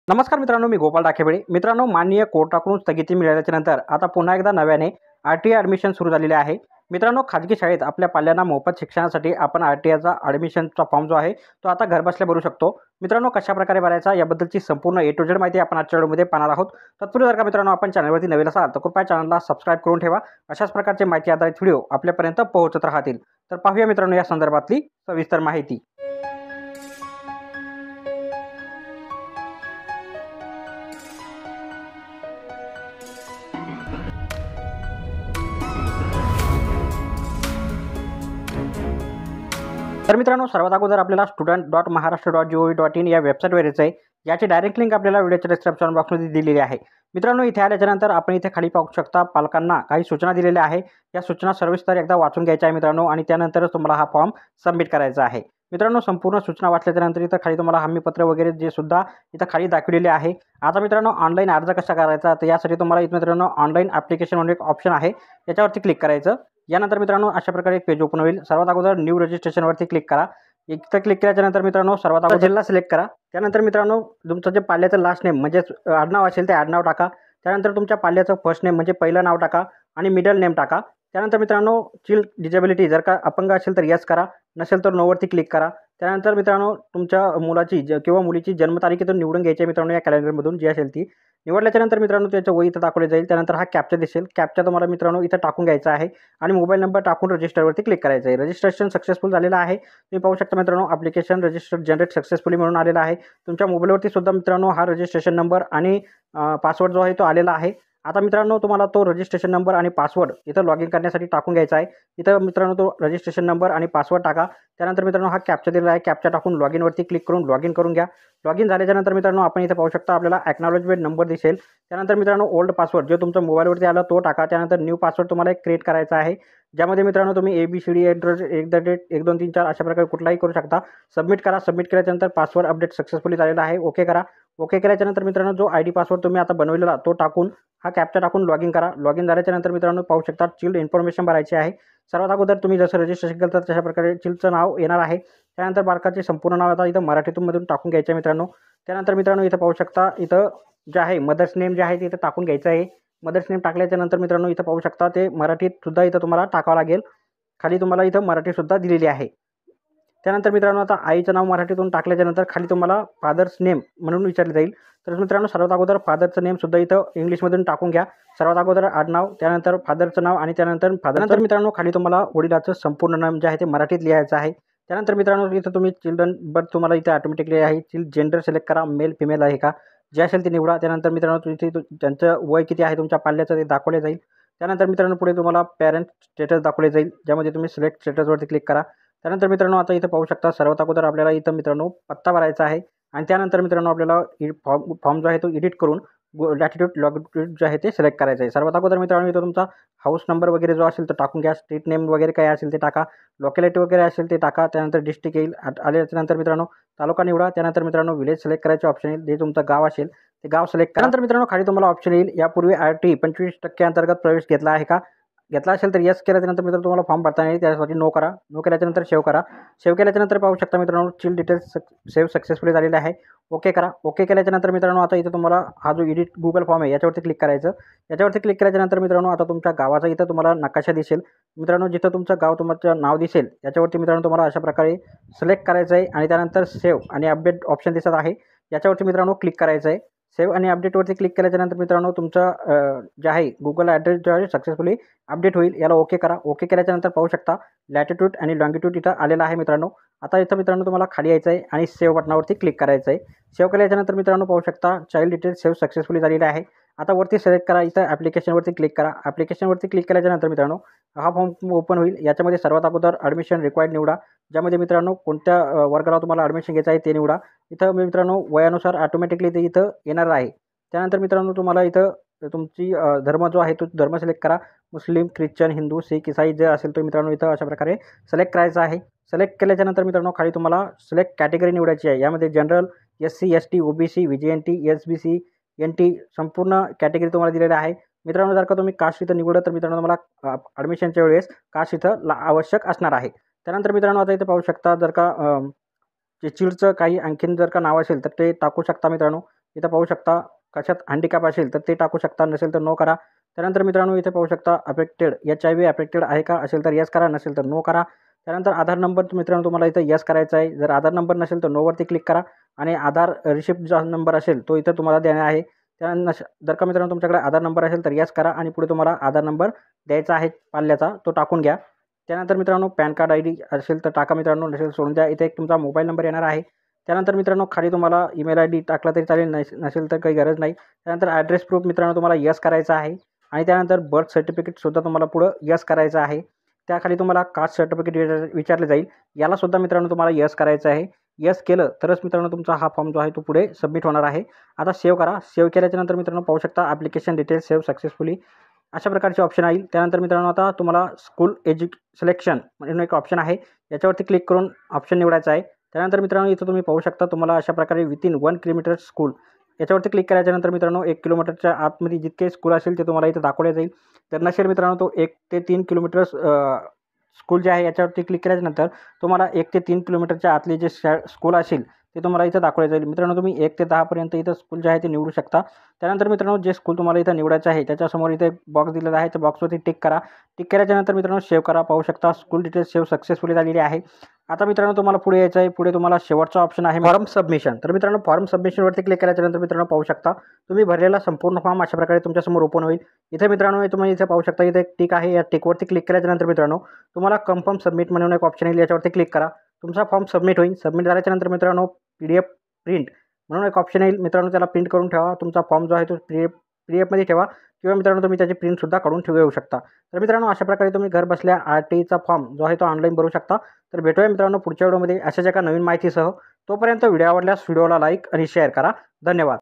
नमस्कार मित्रांनो, मी गोपाल डाकेबळे. मित्रांनो, माननीय कोर्टाकडून स्थगिती मिळाल्याच्या नंतर आता पुन्हा एकदा नव्याने आर-टी-आय ॲडमिशन सुरू झालेले आहे. मित्रांनो, खाजगी शाळेत आपल्या पाल्यांना मोफत शिक्षणासाठी आपण आर-टी-आयचा ॲडमिशनचा फॉर्म जो आहे तो आता घरबसल्या भरू शकतो. मित्रांनो, कशाप्रकारे भरायचा याबद्दलची संपूर्ण ए टू झेड माहिती आपण आजच्या व्हिडिओमध्ये पाहणार आहोत. तत्पूर्वी जर का मित्रांनो आपण चॅनलवरती नवीन असाल तर कृपया चॅनलला सबस्क्राईब करून ठेवा. अशाच प्रकारचे माहिती आधारित व्हिडिओ आपल्यापर्यंत पोहोचत राहतील. तर पाहूया मित्रांनो या संदर्भातली सविस्तर माहिती. तर मित्रांनो, सर्वात अगोदर आपल्याला student.maharashtra.gov.in या वेबसाईटवर यायचं आहे. याची डायरेक्ट लिंक आपल्याला व्हिडिओच्या डिस्क्रिप्शन बॉक्समध्ये दिलेली आहे. मित्रांनो, इथे आल्याच्यानंतर आपण इथे खाली पाहू शकता पालकांना काही सूचना दिलेल्या आहे. या सूचना सविस्तर एकदा वाचून घ्यायच्या आहे मित्रांनो, आणि त्यानंतरच तुम्हाला हा फॉर्म सबमिट करायचा आहे. मित्रांनो, संपूर्ण सूचना वाचल्याच्यानंतर इथं खाली तुम्हाला हमीपत्र वगैरे जे सुद्धा इथं खाली दाखवलेले आहे. आता मित्रांनो, ऑनलाईन अर्ज कसा करायचा तर यासाठी तुम्हाला इथं मित्रांनो ऑनलाईन ॲप्लिकेशन म्हणून एक ऑप्शन आहे, याच्यावरती क्लिक करायचं. यानंतर मित्रांनो अशा प्रकारे एक पेज ओपन होईल. सर्वात अगोदर न्यू रजिस्ट्रेशनवरती क्लिक करा. इथं क्लिक केल्याच्यानंतर मित्रांनो सर्वात अगोदर जिल्हा सिलेक्ट करा. त्यानंतर मित्रांनो तुमचं जे पाल्याचं लास्ट नेम म्हणजे आडनाव असेल ते आडनाव टाका. त्यानंतर तुमच्या पाल्याचं फर्स्ट नेम म्हणजे पहिलं नाव टाका आणि मिडल नेम टाका. त्यानंतर मित्रांनो चिल्ड डिजेबिलिटी जर का अपंग असेल तर यस करा, नसेल तर नोवरती क्लिक करा. त्यानंतर मित्रांनो तुमच्या मुलाची किंवा मुलीची जन्मतारीख इथून निवडून घ्यायची आहे मित्रांनो, या कॅलेंडरमधून जी असेल ती. निवडल्याच्यानंतर मित्रांनो त्याचं वय इथं दाखवले जाईल. त्यानंतर हा कॅप्चा दिसेल. कॅप्चा तुम्हाला मित्रांनो इथं टाकून घ्यायचा आहे आणि मोबाईल नंबर टाकून रजिस्टरवरती क्लिक करायचं आहे. रजिस्ट्रेशन सक्सेसफुल झालेलं आहे. तुम्ही पाहू शकता मित्रांनो ॲप्लिकेशन रजिस्टर जनरेट सक्सेसफुली म्हणून आलेला आहे. तुमच्या मोबाईलवरती सुद्धा मित्रांनो हा रजिस्ट्रेशन नंबर आणि पासवर्ड जो आहे तो आलेला आहे. आता मित्रांनो तुम्हाला तो रजिस्ट्रेशन नंबर आणि पासवर्ड इथं लॉग इन करण्यासाठी टाकून घ्यायचा आहे. इथं मित्रांनो तो रजिस्ट्रेशन नंबर आणि पासवर्ड टाका. त्यानंतर मित्रांनो हा कॅप्चा दिलेला आहे. कॅप्चा टाकून लॉग इनवरती क्लिक करून लॉग इन करून घ्या. लॉग इन झाल्याच्यानंतर मित्रांनो आपण इथं पाहू शकता आपल्याला ॲक्नॉलेजमेंट नंबर दिसेल. त्यानंतर मित्रांनो ओल्ड पासवर्ड जो तुमच्या मोबाईलवरती आला तो टाका. त्यानंतर न्यू पासवर्ड तुम्हाला एक क्रिएट करायचा आहे, ज्यामध्ये मित्रांनो तुम्ही ABCD @ 1 2 3 4 अशा प्रकारे कुठलाही करू शकता. सबमिट करा. सबमिट केल्याच्यानंतर पासवर्ड अपडेट सक्सेसफुली झालेला आहे. ओके करा. ओके केल्याच्यानंतर मित्रांनो जो ID पासवर्ड तुम्ही आता बनवलेला तो टाकून हा कॅप्चा टाकून लॉग इन करा. लॉग इन झाल्याच्यानंतर मित्रांनो पाहू शकता चिल्ड इन्फॉर्मेशन भरायची आहे. सर्वात अगोदर तुम्ही जसं रजिस्ट्रेशन केलं तर तशा प्रकारे चिल्डचं नाव येणार आहे. त्यानंतर बालकाचे संपूर्ण नाव आता इथं मराठीतून टाकून घ्यायचं आहे मित्रांनो. त्यानंतर मित्रांनो इथं पाहू शकता इथं जे आहे मदर्स नेम जे आहे ते इथं टाकून घ्यायचं आहे. मदर्स नेम टाकल्याच्यानंतर मित्रांनो इथं पाहू शकता ते मराठीतसुद्धा इथं तुम्हाला टाकावं लागेल. खाली तुम्हाला इथं मराठीसुद्धा दिलेली आहे. त्यानंतर मित्रांनो आता आईचं नाव मराठीतून टाकल्याच्यानंतर खाली तुम्हाला फादर्स नेम म्हणून विचारले जाईल. तर मित्रांनो सर्वात अगोदर फादरचं नेमसुद्धा इथं इंग्लिशमधून टाकून घ्या. सर्वात अगोदर आडनाव, त्यानंतर फादरचं नाव आणि त्यानंतर फादर. मित्रांनो खाली तुम्हाला वडिलाचं संपूर्ण नाम जे आहे ते मराठीत लिहायचं आहे. त्यानंतर मित्रांनो इथं तुम्ही चिल्ड्रन बर्थ तुम्हाला इथे ऑटोमॅटिकली आहे. जेंडर सिलेक्ट करा, मेल फिमेल आहे का जे असेल ते निवडा. त्यानंतर मित्रांनो इथे त्यांचं वय किती आहे तुमच्या पाल्याचं ते दाखवले जाईल. त्यानंतर मित्रांनो पुढे तुम्हाला पॅरेंट स्टेटस दाखवले जाईल, ज्यामध्ये तुम्ही सिलेक्ट स्टेटसवरती क्लिक करा. त्यानंतर मित्रांनो आता इथं पाहू शकता सर्वात अगोदर आपल्याला इथं मित्रांनो पत्ता भरायचा आहे आणि त्यानंतर मित्रांनो आपल्याला फॉर्म जो आहे तो एडिट करून लॅटिट्यूड लॉंगिट्यूड जे आहे ते सिलेक्ट करायचं आहे. सर्वात अगोदर मित्रांनो इथं तुमचा हाऊस नंबर वगैरे जो असेल तो टाकून घ्या. स्ट्रीट नेम वगैरे काय असेल ते टाका. लोकॅलिटी वगैरे असेल ते टाका. त्यानंतर डिस्ट्रिक्ट येईल. आल्याच्यानंतर मित्रांनो तालुका निवडा. त्यानंतर मित्रांनो विलेज सिलेक्ट करायचे ऑप्शन येईल. जे तुमचं गाव असेल ते गाव सिलेक्ट करा. त्यानंतर मित्रांनो खाली तुम्हाला ऑप्शन येईल यापूर्वी RT 25% अंतर्गत प्रवेश घेतला आहे का. घेतला असेल तर येस केल्याच्यानंतर मित्रांनो तुम्हाला फॉर्म भरता येईल. त्यासाठी नो करा. नो केल्याच्यानंतर सेव्ह करा. सेव्ह केल्याच्यानंतर पाहू शकता मित्रांनो चिल्ड डिटेल्स सेव्ह सक्सेसफुली झालेले आहे. ओके करा. ओके केल्याच्यानंतर मित्रांनो आता इथं तुम्हाला हा जो एडिट गुगल फॉर्म आहे याच्यावरती क्लिक करायचं. याच्यावरती क्लिक केल्याच्यानंतर मित्रांनो आता तुमच्या गावाचा इथं तुम्हाला नकाशा दिसेल. मित्रांनो जिथं तुमचं गाव तुमचं नाव दिसेल याच्यावरती मित्रांनो तुम्हाला अशा प्रकारे सिलेक्ट करायचं आहे आणि त्यानंतर सेव्ह आणि अपडेट ऑप्शन दिसत आहे. याच्यावरती मित्रांनो क्लिक करायचं आहे. सेव्ह आणि अपडेटवरती क्लिक केल्याच्यानंतर मित्रांनो तुमचं जे आहे गुगल ॲड्रेस जो आहे सक्सेसफुली अपडेट होईल. याला ओके करा. ओके केल्याच्यानंतर पाहू शकता लॅटिट्यूड आणि लॉंगिट्यूड इथं आलेला आहे मित्रांनो. आता इथं मित्रांनो तुम्हाला खाली यायचं आहे आणि सेव्ह बटनावरती क्लिक करायचं आहे. सेव्ह केल्याच्यानंतर मित्रांनो पाहू शकता चाइल्ड डिटेल्स सेव्ह सक्सेसफुली झालेले आहे. आता वरती सिलेक्ट करा. इथं ॲप्लिकेशनवरती क्लिक करा. ॲप्लिकेशनवरती क्लिक केल्याच्यानंतर मित्रांनो हा फॉर्म ओपन होईल. याच्यामध्ये सर्वात अगोदर ॲडमिशन रिक्वायर्ड निवडा, ज्यामध्ये मित्रांनो कोणत्या वर्गाला तुम्हाला ॲडमिशन घ्यायचं आहे ते निवडा. इथं मित्रांनो वयानुसार ऑटोमॅटिकली ते इथं येणार आहे. त्यानंतर मित्रांनो तुम्हाला इथं तुमची धर्म जो आहे तो धर्म सिलेक्ट करा. मुस्लिम, ख्रिश्चन, हिंदू, शीख, ईसाई जे असेल तो मित्रांनो इथं अशा प्रकारे सिलेक्ट करायचा आहे. सिलेक्ट केल्याच्यानंतर मित्रांनो खाली तुम्हाला सिलेक्ट कॅटेगरी निवडायची आहे. यामध्ये general, SC, ST, OBC, VGNT, SBC, NT संपूर्ण कॅटेगरी तुम्हाला दिलेल्या आहे. मित्रांनो जर का तुम्ही कास्ट इथं निवडलं तर मित्रांनो तुम्हाला ॲडमिशनच्या वेळेस कास्ट इथं आवश्यक असणार आहे. त्यानंतर मित्रांनो आता इथं पाहू शकता जर का जे चिल्डचं काही आणखीन जर का नाव असेल तर ते टाकू शकता मित्रांनो. इथं पाहू शकता कशात हँडिकॅप असेल तर ते टाकू शकता, नसेल तर नो करा. त्यानंतर मित्रांनो इथे पाहू शकता अफेक्टेड HIV अफेक्टेड आहे का, असेल तर येस करा, नसेल तर नो करा. त्यानंतर आधार नंबर मित्रांनो तुम्हाला इथं येस करायचा आहे. जर आधार नंबर नसेल तर नोवरती क्लिक करा आणि आधार रिसिप्ट जो नंबर असेल तो इथं तुम्हाला देणार आहे. जर का मित्रांनो तुमच्याकडे आधार नंबर असेल तर येस करा आणि पुढे तुम्हाला आधार नंबर द्यायचा आहे पाल्याचा, तो टाकून घ्या. त्यानंतर मित्रांनो पॅन कार्ड ID असेल तर टाका मित्रांनो, नसेल सोडून द्या. इथे एक तुमचा मोबाईल नंबर येणार आहे. त्यानंतर मित्रांनो खाली तुम्हाला ईमेल ID टाकला तरी चालेल, नसेल तर काही गरज नाही. त्यानंतर ॲड्रेस प्रूफ मित्रांनो तुम्हाला येस करायचा आहे आणि त्यानंतर बर्थ सर्टिफिकेटसुद्धा तुम्हाला पुढं येस करायचं आहे. त्याखाली तुम्हाला कास्ट सर्टिफिकेट विचारले जाईल, यालासुद्धा मित्रांनो तुम्हाला येस करायचं आहे. येस केलं तरच मित्रांनो तुमचा हा फॉर्म जो आहे तो पुढे सबमिट होणार आहे. आता सेव्ह करा. सेव्ह केल्याच्यानंतर मित्रांनो पाहू शकता ॲप्लिकेशन डिटेल्स सेव्ह सक्सेसफुली अशा प्रकारचे ऑप्शन येईल. त्यानंतर मित्रांनो आता तुम्हाला स्कूल सिलेक्शन म्हणून एक ऑप्शन आहे, याच्यावरती क्लिक करून ऑप्शन निवडायचा आहे. त्यानंतर मित्रांनो इथं तुम्ही पाहू शकता तुम्हाला अशा प्रकारे विथिन 1 किलोमीटर स्कूल याच्यावरती क्लिक केल्याच्यानंतर मित्रांनो 1 किलोमीटरच्या आतमध्ये जितके स्कूल असेल ते तुम्हाला इथं दाखवले जाईल. तर नसेल मित्रांनो तो 1 ते 3 किलोमीटर स्कूल जे आहे याच्यावरती क्लिक केल्याच्यानंतर तुम्हाला 1 ते 3 किलोमीटरच्या आतले जे स्कूल असेल ते तुम्हाला इथं दाखवले जाईल. मित्रांनो तुम्ही 1 ते 10 पर्यंत इथं स्कूल जे आहे ते निवडू शकता. त्यानंतर मित्रांनो जे स्कूल तुम्हाला इथं निवडायचं आहे त्याच्यासमोर इथे बॉक्स दिलेला आहे, त्या बॉक्सवरती टिक करा. टिक केल्याच्यानंतर मित्रांनो सेव्ह करा. पाहू शकता स्कूल डिटेल्स सेव्ह सक्सेसफुली झालेली आहे. आता मित्रांनो तुम्हाला पुढे यायचं आहे. पुढे तुम्हाला शेवटचा ऑप्शन आहे फॉर्म सबमिशन. तर मित्रांनो फॉर्म सबमिशनवरती क्लिक केल्याच्यानंतर मित्रांनो पाहू शकता तुम्ही भरलेला संपूर्ण फॉर्म अशा प्रकारे तुमच्यासमोर ओपन होईल. इथे मित्रांनो तुम्ही इथे पाहू शकता इथे एक टिक आहे. या टिकवरती क्लिक केल्याच्यानंतर मित्रांनो तुम्हाला कन्फर्म सबमिट म्हणून एक ऑप्शन येईल, याच्यावरती क्लिक करा. तुमचा फॉर्म सबमिट होईल. सबमिट झाल्याच्यानंतर मित्रांनो PDF प्रिंट म्हणून एक ऑप्शन येईल. मित्रांनो त्याला प्रिंट करून ठेवा. तुमचा फॉर्म जो आहे तो PDF मध्ये ठेवा किंवा मित्रांनो तुम्ही त्याची प्रिंटसुद्धा काढून ठेवू शकता. तर मित्रांनो अशा प्रकारे तुम्ही घर बसल्या RTIचा फॉर्म जो आहे तो ऑनलाईन भरू शकता. तर भेटूया मित्रांनो पुढच्या व्हिडिओमध्ये अशाच एका नवीन माहितीसह. तोपर्यंत व्हिडिओ आवडल्यास व्हिडिओला लाईक आणि शेअर करा. धन्यवाद.